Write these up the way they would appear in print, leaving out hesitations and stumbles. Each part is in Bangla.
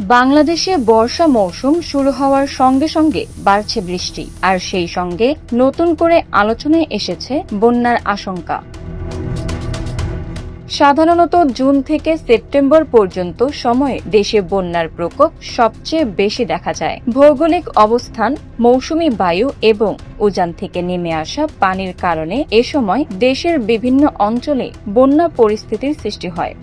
বাংলাদেশে বর্ষা মৌসুম শুরু হওয়ার সঙ্গে সঙ্গে বাড়ছে বৃষ্টি, আর সেই সঙ্গে নতুন করে আলোচনায় এসেছে বন্যার আশঙ্কা। সাধারণত জুন থেকে সেপ্টেম্বর পর্যন্ত সময়ে দেশে বন্যার প্রকোপ সবচেয়ে বেশি দেখা যায়। ভৌগোলিক অবস্থান, মৌসুমী বায়ু এবং উজান থেকে নেমে আসা পানির কারণে এ সময় দেশের বিভিন্ন অঞ্চলে বন্যা পরিস্থিতির সৃষ্টি হয়।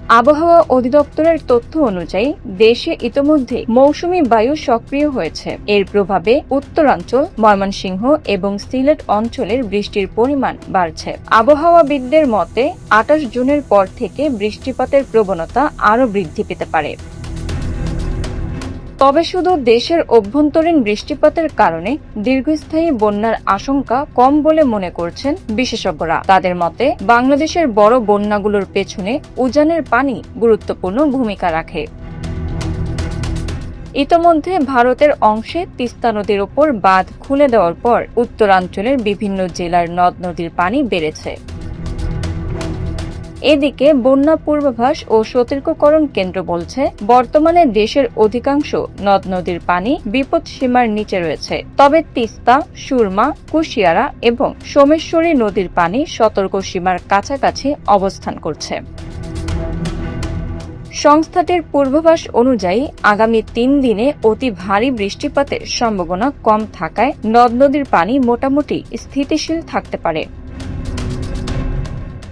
আবহাওয়া অধিদপ্তরের তথ্য অনুযায়ী দেশে ইতোমধ্যে মৌসুমী বায়ু সক্রিয় হয়েছে। এর প্রভাবে উত্তরাঞ্চল, ময়মনসিংহ এবং সিলেট অঞ্চলের বৃষ্টির পরিমাণ বাড়ছে। আবহাওয়াবিদদের মতে ২৮ জুনের পর থেকে বৃষ্টিপাতের প্রবণতা আরও বৃদ্ধি পেতে পারে। তবে শুধু দেশের অভ্যন্তরীণ বৃষ্টিপাতের কারণে দীর্ঘস্থায়ী বন্যার আশঙ্কা কম বলে মনে করছেন বিশেষজ্ঞরা। তাদের মতে বাংলাদেশের বড় বন্যাগুলোর পেছনে উজানের পানি গুরুত্বপূর্ণ ভূমিকা রাখে। ইতোমধ্যে ভারতের অংশে তিস্তা নদীর ওপর বাঁধ খুলে দেওয়ার পর উত্তরাঞ্চলের বিভিন্ন জেলার নদ-নদীর পানি বেড়েছে। এদিকে বন্যা পূর্বাভাস ও সতর্কীকরণ কেন্দ্র বলছে, বর্তমানে দেশের অধিকাংশ নদ নদীর পানি বিপদসীমার নিচে রয়েছে। তবে তিস্তা, সুরমা, কুশিয়ারা এবং সোমেশ্বরী নদীর পানি সতর্ক সীমার কাছাকাছি অবস্থান করছে। সংস্থাটির পূর্বাভাস অনুযায়ী আগামী ৩ দিনে অতি ভারী বৃষ্টিপাতের সম্ভাবনা কম থাকায় নদ নদীর পানি মোটামুটি স্থিতিশীল থাকতে পারে।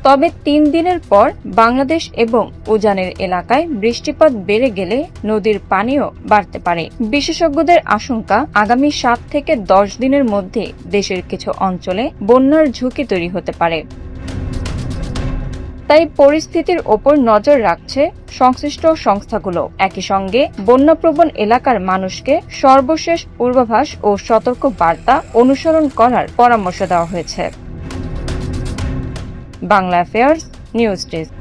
তবে ৩ দিনের পর বাংলাদেশ এবং উজানের এলাকায় বৃষ্টিপাত বেড়ে গেলে নদীর পানিও বাড়তে পারে। বিশেষজ্ঞদের আশঙ্কা, আগামী ৭ থেকে ১০ দিনের মধ্যে দেশের কিছু অঞ্চলে বন্যার ঝুঁকি তৈরি হতে পারে। তাই পরিস্থিতির ওপর নজর রাখছে সংশ্লিষ্ট সংস্থাগুলো। একই সঙ্গে বন্যাপ্রবণ এলাকার মানুষকে সর্বশেষ পূর্বাভাস ও সতর্ক বার্তা অনুসরণ করার পরামর্শ দেওয়া হয়েছে। Bangla affairs news desk.